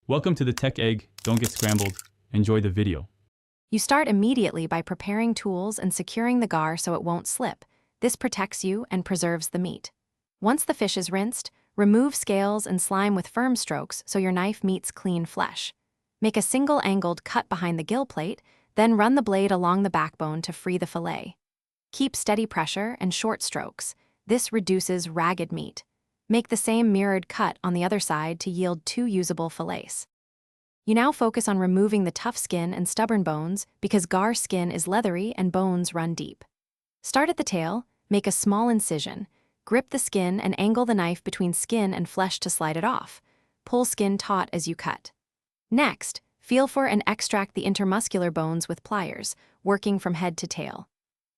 Welcome to the Tech Egg. Don't get scrambled. Enjoy the video. You start immediately by preparing tools and securing the gar so it won't slip. This protects you and preserves the meat. Once the fish is rinsed, remove scales and slime with firm strokes so your knife meets clean flesh. Make a single-angled cut behind the gill plate, then run the blade along the backbone to free the fillet. Keep steady pressure and short strokes. This reduces ragged meat. Make the same mirrored cut on the other side to yield 2 usable fillets. You now focus on removing the tough skin and stubborn bones because gar skin is leathery and bones run deep. Start at the tail, make a small incision, grip the skin and angle the knife between skin and flesh to slide it off. Pull skin taut as you cut. Next, feel for and extract the intermuscular bones with pliers, working from head to tail.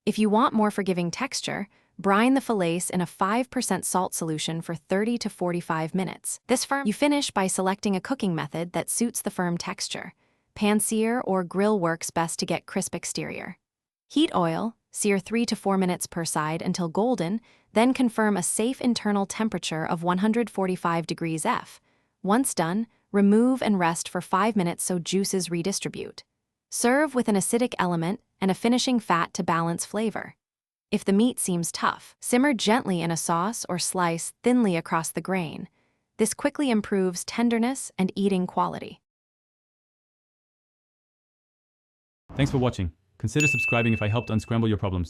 If you want more forgiving texture, brine the fillets in a 5% salt solution for 30 to 45 minutes. You finish by selecting a cooking method that suits the firm texture. Pan-sear or grill works best to get crisp exterior. Heat oil, sear 3 to 4 minutes per side until golden, then confirm a safe internal temperature of 145 degrees F. Once done, remove and rest for 5 minutes so juices redistribute. Serve with an acidic element and a finishing fat to balance flavor. If the meat seems tough, simmer gently in a sauce or slice thinly across the grain. This quickly improves tenderness and eating quality. Thanks for watching. Consider subscribing if I helped unscramble your problems.